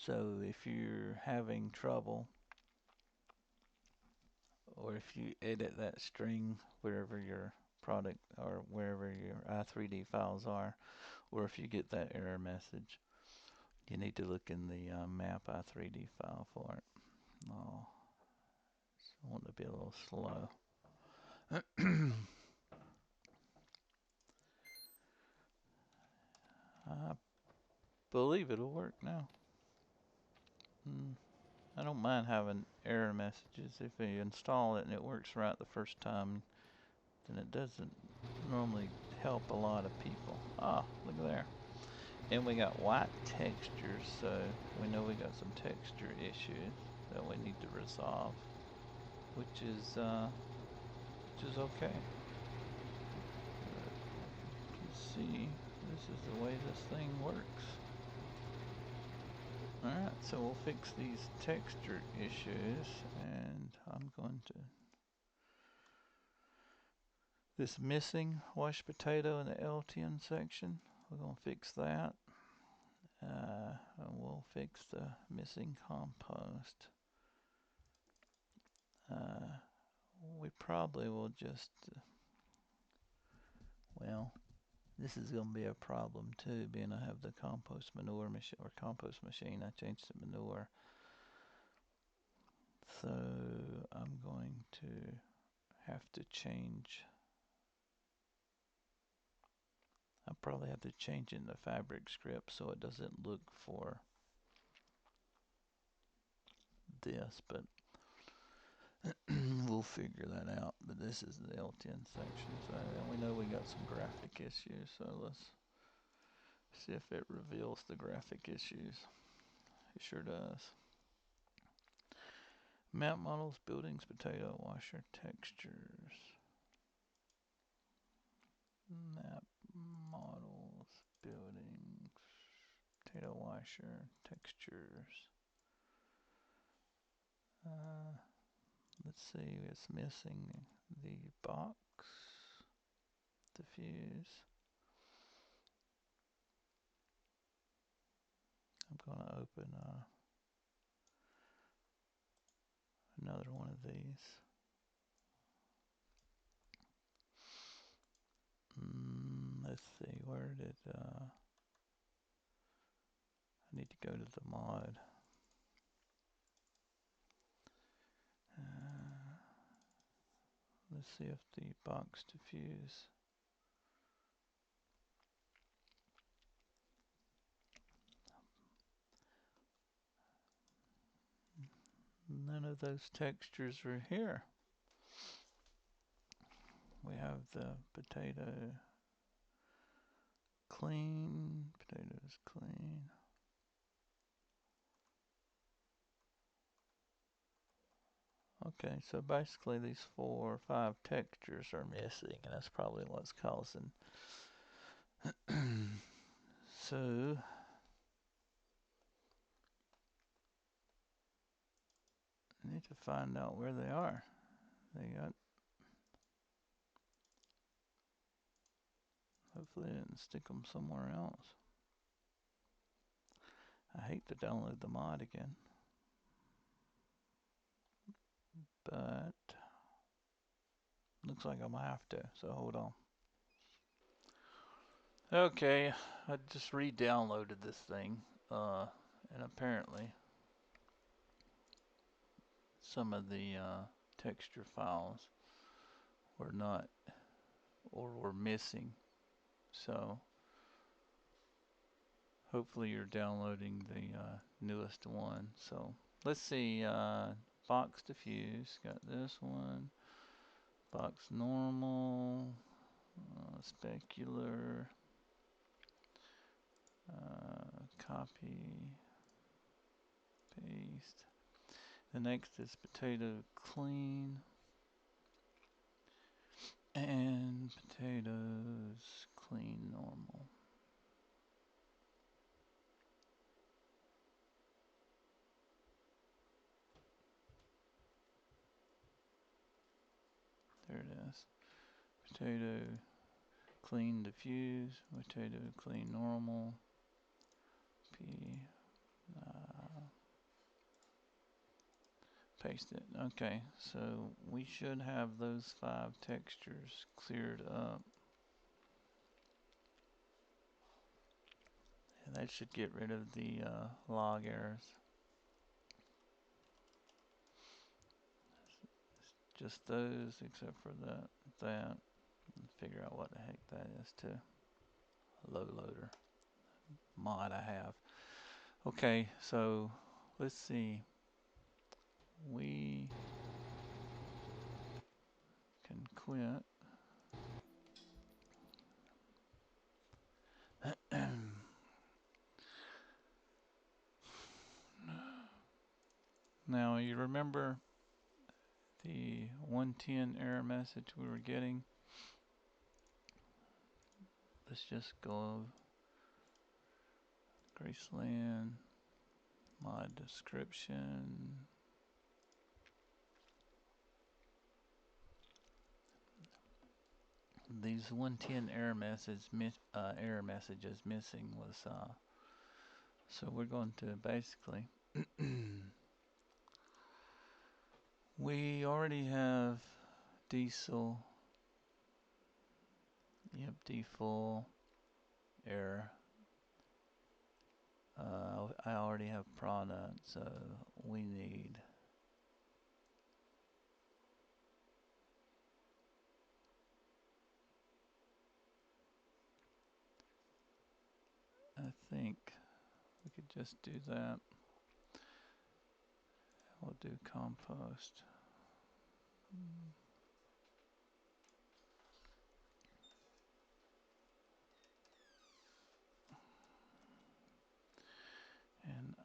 So if you're having trouble, or if you edit that string wherever your product or wherever your i3D files are, or if you get that error message, you need to look in the map i3D file for it. Oh, I want to be a little slow. I believe it'll work now. Hmm. I don't mind having error messages if you install it and it works right the first time. Then it doesn't normally help a lot of people. Ah, look at there. And we got white textures, so we know we got some texture issues that we need to resolve, which is okay. You can see this is the way this thing works. Alright, so we'll fix these texture issues, and I'm going to this missing washed potato in the LTN section. We're going to fix that. And we'll fix the missing compost. We probably will just, well, this is going to be a problem too, being I have the compost manure machine or compost machine. I changed the manure. So I'm going to have to change. I probably have to change in the fabric script so it doesn't look for this, but we'll figure that out. But this is the L10 section, so and we know we got some graphic issues, so let's see if it reveals the graphic issues. It sure does. Map models, buildings, potato washer, textures. Map models, buildings, potato washer, textures. Uh, let's see, it's missing the box, diffuse. I'm going to open another one of these. Let's see, where did I need to go to the mod. Let's see if the box diffuse. None of those textures are here. We have the potato clean, potatoes clean. Okay, so basically these 4 or 5 textures are missing, and that's probably what's causing. So I need to find out where they are. They got. Hopefully, they didn't stick them somewhere else. I hate to download the mod again, but looks like I'm gonna have to. So hold on. Okay, I just re-downloaded this thing, and apparently some of the texture files were not or were missing. So hopefully you're downloading the newest one. So let's see, box diffuse, got this one, box normal, specular, copy, paste. The next is potato clean and potatoes clean normal. There it is. Potato clean diffuse, potato clean normal, P, paste it. Okay, so we should have those 5 textures cleared up. And that should get rid of the log errors. Just those, except for that. Figure out what the heck that is too. Low loader mod I have. Okay, so let's see. We can quit. Now you remember the 110 error message we were getting? Let's just go Graceland mod description. These 110 error messages missing was so we're going to basically we already have diesel. Yep, default error. I already have product, so we need I think we could just do that. We'll do compost. And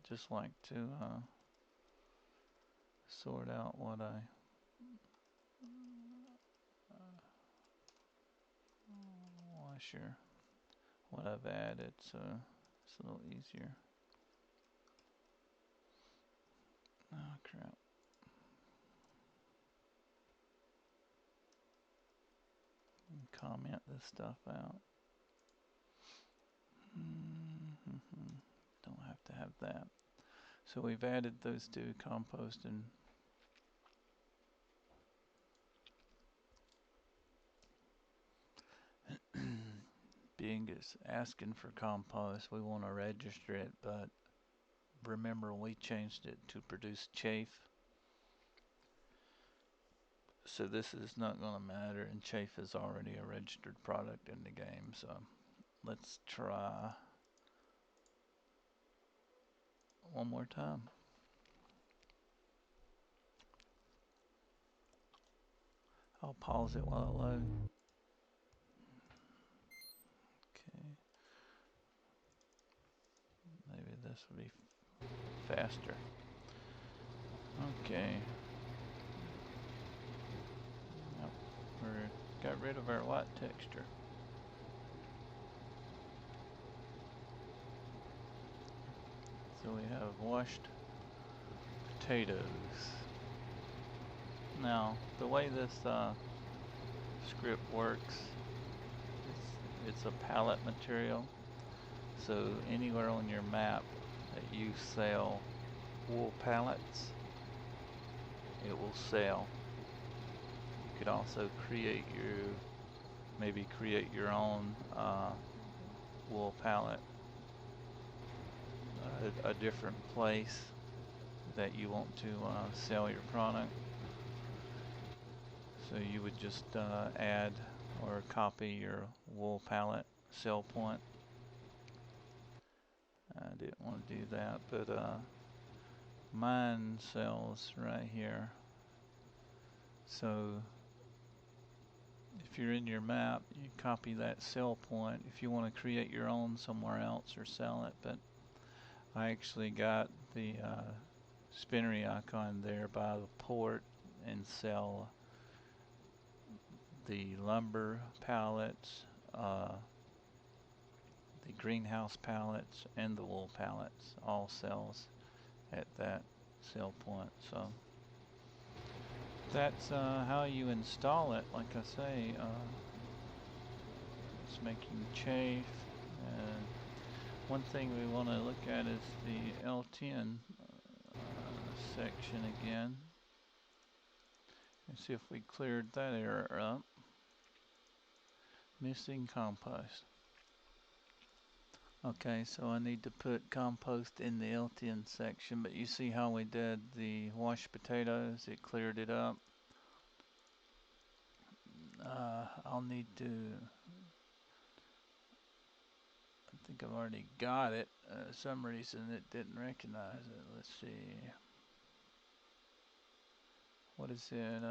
just like to sort out what I sure what I've added, so it's a little easier. Oh crap. Comment this stuff out. Don't have to have that. So we've added those two, compost and Bing is asking for compost. We want to register it, but remember we changed it to produce chaff. So this is not going to matter, and chaff is already a registered product in the game. So let's try one more time. I'll pause it while it loads. Okay. Maybe this will be faster. Okay. Yep. We got rid of our white texture. So we have washed potatoes. Now, the way this script works, it's a palette material. So anywhere on your map that you sell wool pallets, it will sell. You could also maybe create your own wool pallet, a different place that you want to sell your product. So you would just add or copy your wool pallet sell point. I didn't want to do that, but mine sells right here. So if you're in your map, you copy that sell point if you want to create your own somewhere else or sell it. But I actually got the spinnery icon there by the port and sell the lumber pallets, the greenhouse pallets, and the wool pallets. All sells at that sell point. So that's how you install it. Like I say, it's making chaff, and One thing we want to look at is the L10 section again. And see if we cleared that error up. Missing compost. Okay, so I need to put compost in the L10 section, but you see how we did the washed potatoes? It cleared it up. I'll need to, I think I've already got it. Some reason it didn't recognize it. Let's see. What is it?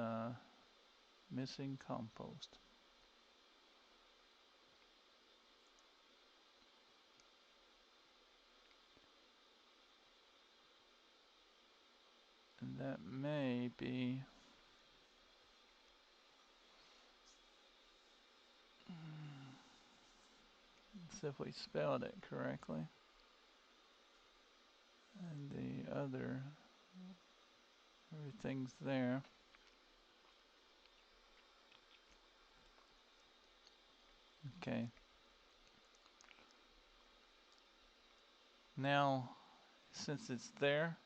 Missing compost. And that may be, let's see if we spelled it correctly. And the other, everything's there. Okay. Now, since it's there,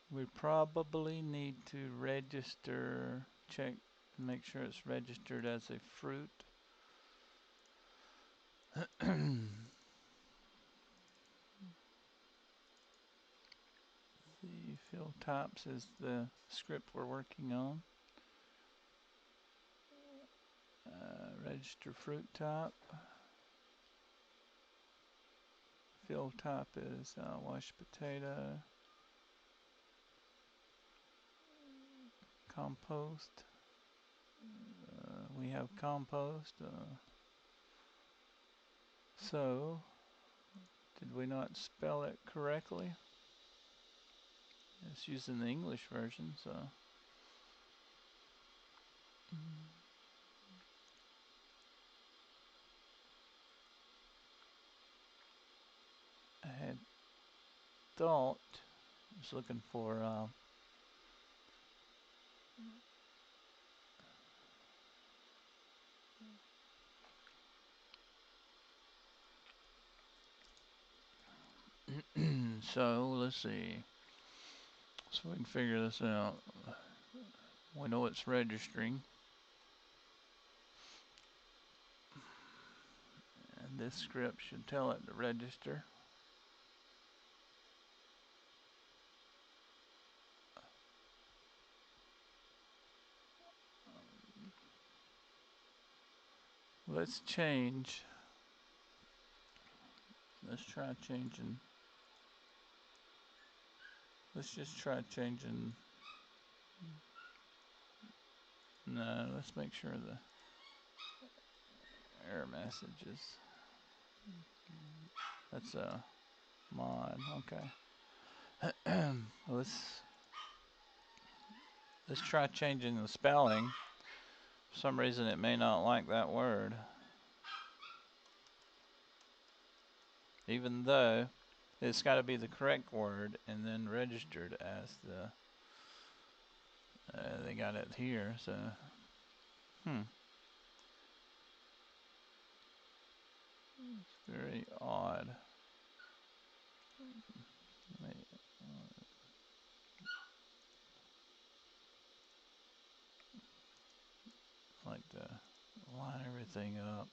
we probably need to register, check, make sure it's registered as a fruit. The fill types is the script we're working on. Register fruit type. Fill type is washed potato. Compost. We have compost. So, did we not spell it correctly? It's using the English version, so. I had thought, I was looking for so let's see. So we can figure this out. We know it's registering. And this script should tell it to register. Let's change. Let's try changing. Let's just try changing. No, let's make sure the error messages. That's a mod. Okay. let's try changing the spelling. For some reason it may not like that word. Even though it's got to be the correct word and then registered as the they got it here, so it's very odd. Like to line everything up,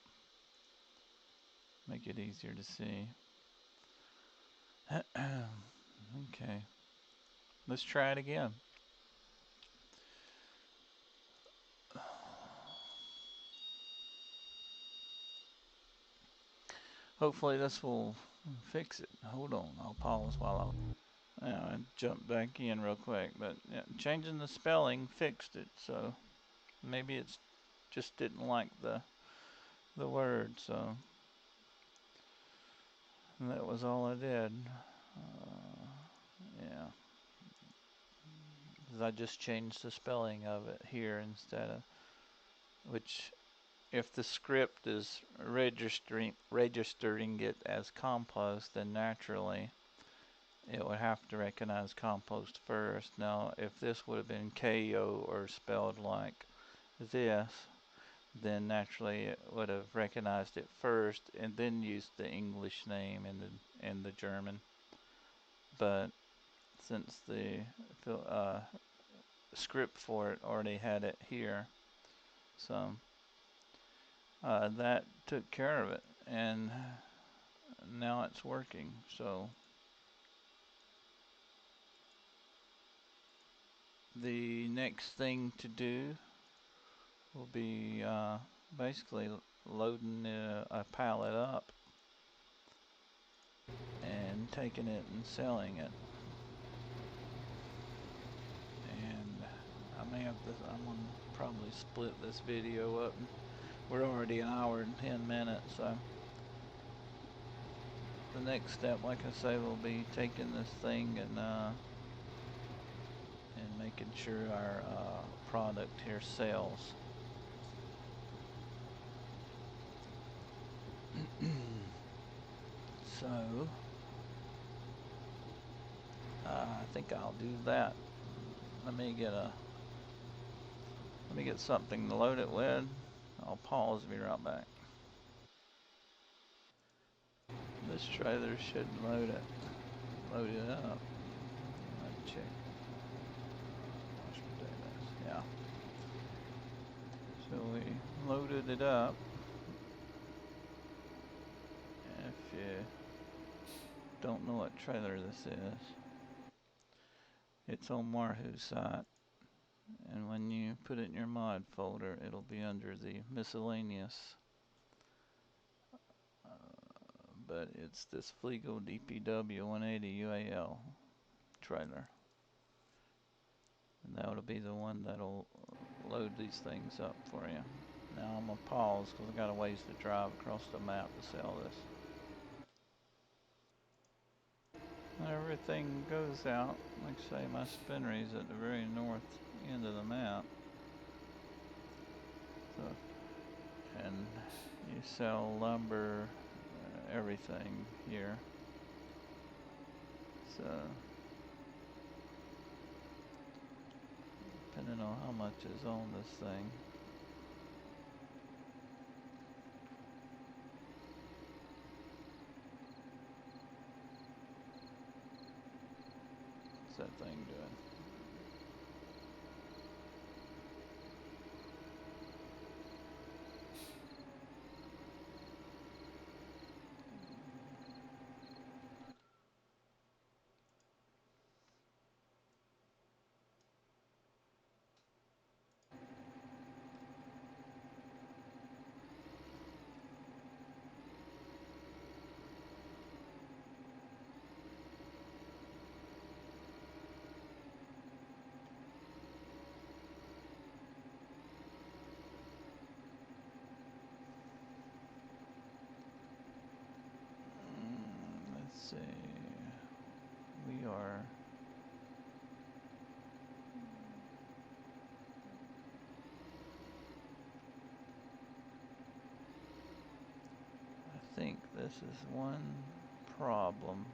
make it easier to see. Okay, let's try it again. Hopefully this will fix it. Hold on, I'll pause while I jump back in real quick. But yeah, changing the spelling fixed it, so maybe it's just didn't like the word. So and that was all I did. Yeah, because I just changed the spelling of it here instead of which. If the script is registering it as compost, then naturally it would have to recognize compost first. Now, if this would have been KO or spelled like this, then naturally it would have recognized it first and then used the English name and the German. But since the script for it already had it here, so that took care of it, and now it's working. So the next thing to do will be basically loading a pallet up and taking it and selling it. And I may have this, I'm gonna probably split this video up. We're already an hour and 10 minutes, so the next step, like I say, will be taking this thing and making sure our product here sells. So I think I'll do that. Let me get something to load it with. I'll pause and be right back. This trailer should load it up. Let's check. Yeah. So we loaded it up. If you don't know what trailer this is, it's on Marhu's site, and when you put it in your mod folder, it'll be under the miscellaneous. But it's this Fliegl DPW 180 UAL trailer, and that'll be the one that'll load these things up for you. Now I'm gonna pause because I got a ways to drive across the map to sell this. Everything goes out. Like I say, my spinnery's at the very north end of the map. So, and you sell lumber, everything here. So, depending on how much is on this thing. What's that thing doing? Let's see. We are. I think this is one problem.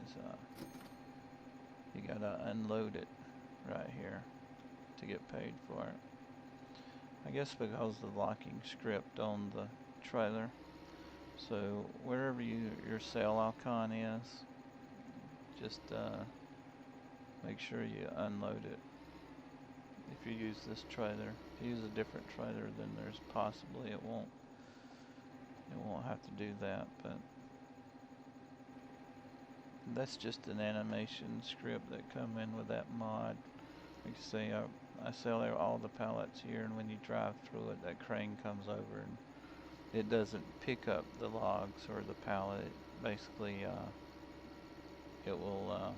Is you gotta unload it right here to get paid for it. I guess because of the locking script on the trailer. So wherever your sale icon is, just make sure you unload it. If you use this trailer, if you use a different trailer, then there's possibly it won't have to do that. But that's just an animation script that come in with that mod. Like I say, I sell all the pallets here, and when you drive through it, that crane comes over and it doesn't pick up the logs or the pallet. It basically, it will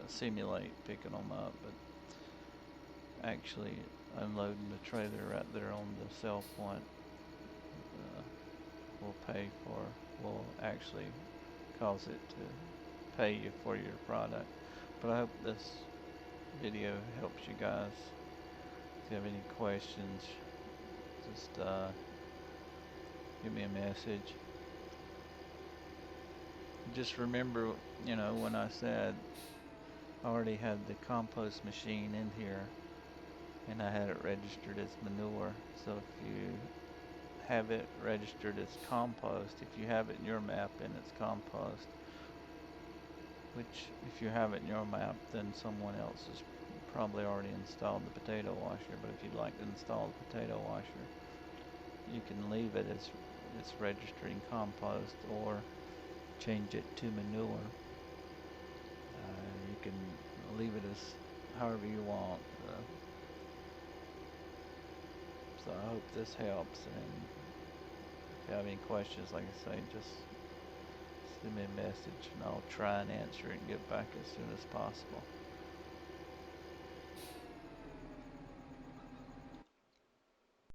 simulate picking them up, but actually unloading the trailer right there on the sell point will actually cause it to pay you for your product. But I hope this video helps you guys. If you have any questions, just give me a message. Just remember, you know, when I said I already had the compost machine in here, and I had it registered as manure. So if you have it registered as compost, if you have it in your map and it's compost, which if you have it in your map, then someone else has probably already installed the potato washer. But if you'd like to install the potato washer, you can leave it as it's registering compost or change it to manure. You can leave it as however you want. So I hope this helps, and if you have any questions, like I say, just send me a message and I'll try and answer it and get back as soon as possible.